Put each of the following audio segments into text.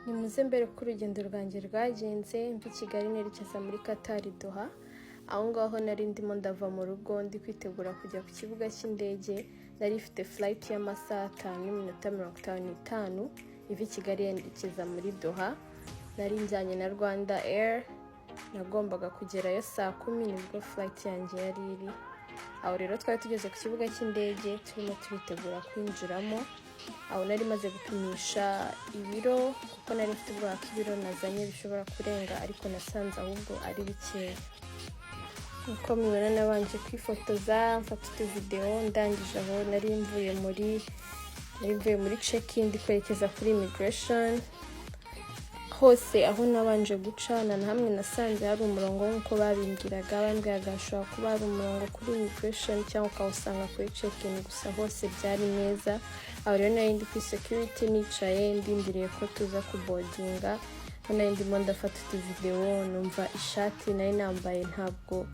Nimuze mbere ko urugendo rwanjye rwagenze mva i Kigali nerekeza muri Qatar Doha. Aho ngaho nari ndimo ndava mu rugo ndi kwitegura kujya ku kibuga cy'indege. Nari ifite flight y'amasaha 5:55 iva i Kigali yerekeza muri Doha. Nari njyanye na Rwandair, nagombaga kugerayo saa 10 nibwo flight yanjye yari iri. Aho rero twari tugeze ku kibuga cy'indege turimo turitegura kwinjiramo. Aho nari maze gupimisha ibiro kuko nari mfite ubwoba ko ibiro nazanye bishobora kurenga, ariko nasanze ahubwo ari bikeya. Uko mubona nabanje kwifotoza mfata utuvideo, ndangije aho nari mvuye muri check-in ndi kwerekeza kuri immigration. Hose aho nabanje guca na hamwe nasanze hari umurongo nk'uko babimbwiraga, bambwiraga hashobora kuba hari umurongo kuri immigration cyangwa ukawusanga kuri check-in, gusa hose byari neza. Aho rero nari ndi kuri security nicaye ndindiriye ko tuza kubodinga. Nari ndimo ndafata utuvideo, numva ishati nari nambaye ntabwo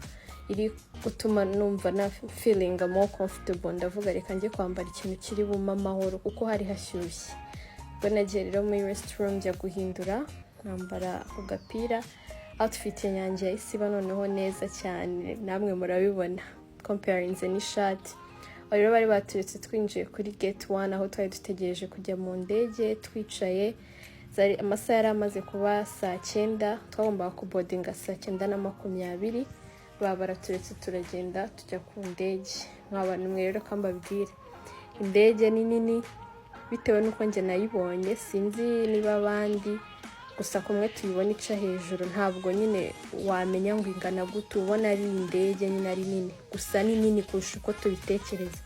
iri gutuma numva na feeling more comfortable. Ndavuga reka njye kwambara ikintu kiri buma amahoro kuko hari hashyushye. Ubwo nagiye rero muri restroom njya guhindura, nambara agapira. Outfit yanjye yahise iba noneho neza cyane, namwe murabibona comparing n'ishati. Aho rero bari baturetse twinjiye kuri gate 1 aho twari dutegereje kujya mu ndege. Twicaye amasaha yari amaze kuba saa 9, twagombaga kubodinga saa 9:20. Baraturetse turagenda tujya ku ndege. Nk'abantu mwe rero kambabwire, indege ni nini bitewe nuko njye nayibonye, sinzi niba abandi, gusa kumwe tuyibona ica hejuru ntabwo nyine wamenya ngo ingana gute. Ubona ari indege nyine ari nini, gusa ni nini kurusha uko tubitekereza.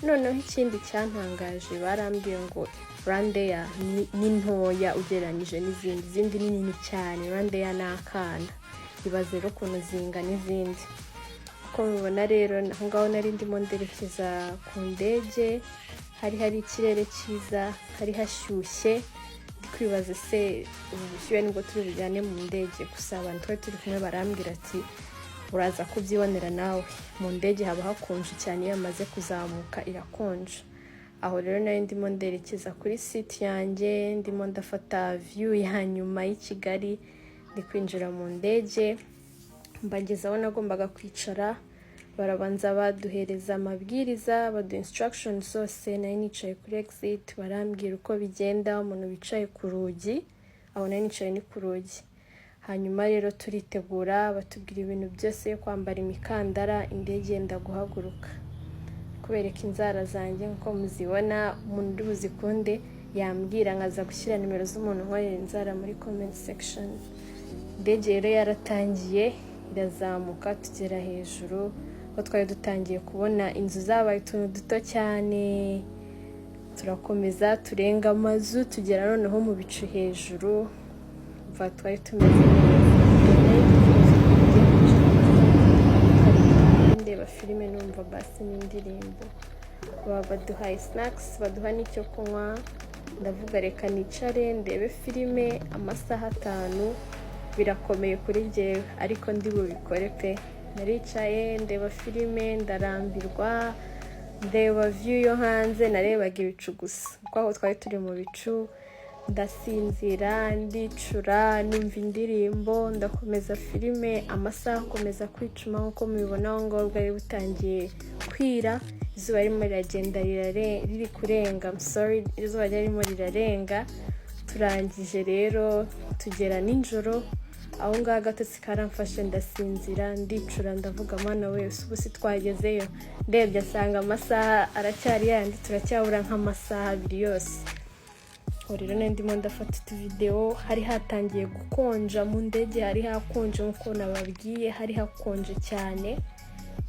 Noneho ikindi cyantangaje, barambwiye ngo rwandair ni ntoya ugereranyije n'izindi ni nini cyane. Rwandair ni akana, ibaze rero ukuntu zinga n'izindi. Uko mubona rero aho ngaho nari ndimo nderekeza ku ndege, hari ikirere cyiza, hari hashyushye. Ndi kwibaza se ubushyuhe nibwo turi bujyane mu ndege. Gusa abantu twari turi kumwe barambwira ati uraza kubyibonera nawe, mu ndege haba hakonje cyane, iyo yamaze kuzamuka irakonje. Aho rero nari ndimo nderekeza kuri seat yanjye, ndimo ndafata view ya nyuma y'i Kigali. Ndi kwinjira mu ndege, mbageze aho nagombaga kwicara. Barabanza baduhereza amabwiriza, baduha instructions zose. Nari nicaye kuri exit, barambwira uko bigenda umuntu bicaye ku rugi. Aho nari nicaye ni ku rugi. Hanyuma rero turitegura, batubwira ibintu byose yo kwambara imikandara. Indege yenda guhaguruka. Kubereka inzara zanjye nkuko muzibona, umuntu uzikunde yambwira nkaza gushyira nimero z'umuntu nkorera inzara muri comment section. Indege rero yaratangiye irazamuka, tugera hejuru. Aho twari dutangiye kubona inzu zabaye utuntu duto cyane. Turakomeza turenga amazu, tugera noneho mu bicu hejuru. Umva twari tumeze neza. Ndeba filime numva basi n'indirimbo. Baduhaye snacks, baduha n'icyo kunywa. Ndavuga reka nicare ndebe filime amasaha 5. Birakomeye kuri njyewe ariko ndi bubikore pe. Naricaye ndeba filime, ndarambirwa, ndeba view yo hanze, narebaga ibicu gusa. Kuko aho twari turi mu bicu, ndasinzira, ndicura, numva indirimbo, ndakomeza filime. Amasaha akomeza kwicuma nkuko mubibona aho ngaho bwari butangiye kwira. Izuba ririmo riragenda riri kurenga, izuba ririmo rirarenga. Turangije rero tugera nijoro. Aho ngaho agatotsi karamfashe ndasinzira, ndicura, ndavuga mana wese ubu si twagezeyo. Ndebye asanga amasaha aracyari yandi, turacyabura nk'amasaha 2 yose. Rero nari ndimo ndafata utuvideo. Hari hatangiye gukonja mu ndege, hari hakonje nkuko nababwiye, hari hakonje cyane.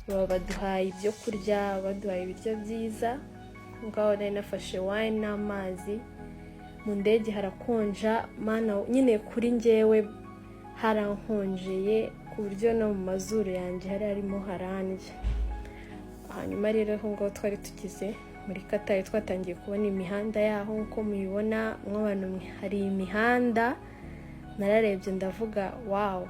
Baduhaye ibyo kurya, baduhaye ibiryo byiza. Ngaho nari nafashe wine n'amazi. Mu ndege harakonja mana nyine, kuri njyewe harankonjeye ku buryo no mu mazuru yanjye hari harimo haranje. Hanyuma rero aho ngaho twari tugize muri Qatar, twatangiye kubona imihanda yaho nkuko mubibona. Mw'abantu hari imihanda, nararebye ndavuga wow.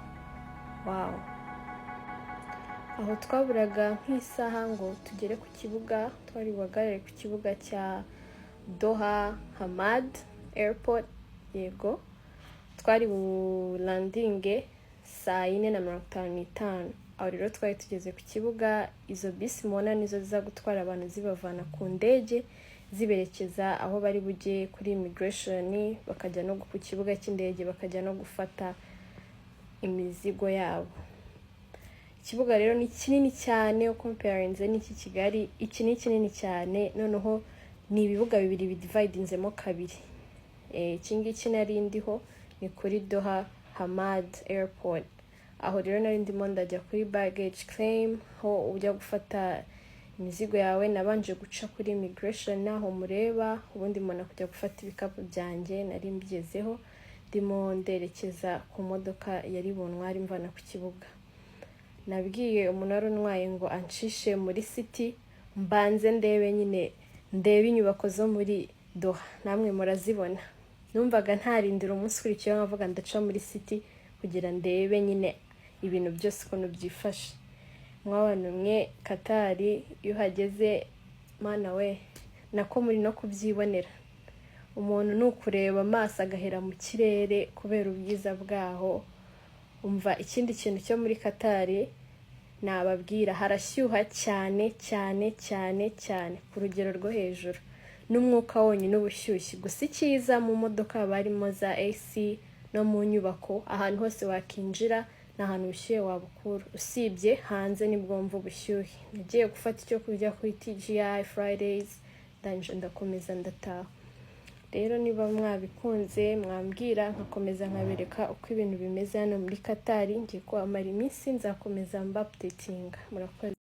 Aho twaburaga nk'isaha ngo tugere ku kibuga, twari buhagarare ku kibuga cya Doha Hamad Airport. Yego twari bulandinge saa 4:55. Aho rero twari tugeze ku kibuga. Izo bisi mubona nizo ziza gutwara abantu zibavana ku ndege ziberekeza aho bari bujye kuri immigration, bakajya no ku kibuga cy'indege, bakajya no gufata imizigo yabo. Ikibuga rero ni kinini cyane comparinze n'iki Kigali. Iki ni kinini cyane, noneho ni ibibuga bibiri bidividinzemo kabiri. Iki ngiki nari ndiho ni kuri Doha Hamad Airport. Aho rero nari ndimo ndajya kuri baggage claim, ho ujya gufata imizigo yawe. Nabanje guca kuri immigration aho mureba, ubundi mbona kujya gufata ibikapu byanjye nari mbigezeho, ndimo nderekeza ku modoka yari buntware imvana ku kibuga. Nabwiye umuntu untwaye ngo ancishe muri city, mbanze ndebe nyine ndebe inyubako zo muri Doha, namwe murazibona. Numvaga ntarindira umunsi ukurikiyeho nkavuga ndaca muri city kugira ndebe nyine ibintu byose ukuntu byifashe. Mwabana mwe Qatar iyo hageze, mana we, nako muri no kubyibonera. Umuntu nukureba amaso agahera mu kirere kubera ubwiza bwaho. Umva ikindi kintu cyo muri Qatar nababwira, harashyuha cyane cyane cyane cyane ku rugero rwo hejuru. N'umwuka wonyine ubushyushye. Gusa icyiza mu modoka barimo za AC, no mu nyubako ahantu hose wakinjira na ahantu ubushyuhe wabukura. Usibye hanze nibwo mva ubushyuhe. Nagiye gufata icyo kurya kuri TGI Fridays, ndangije ndakomeza ndataha. Rero niba mwabikunze mwambwira nkakomeza nkabereka uko ibintu bimeze hano muri Qatar. Ngiye kuhamara iminsi, nzakomeza mba updatinga. Murakoze.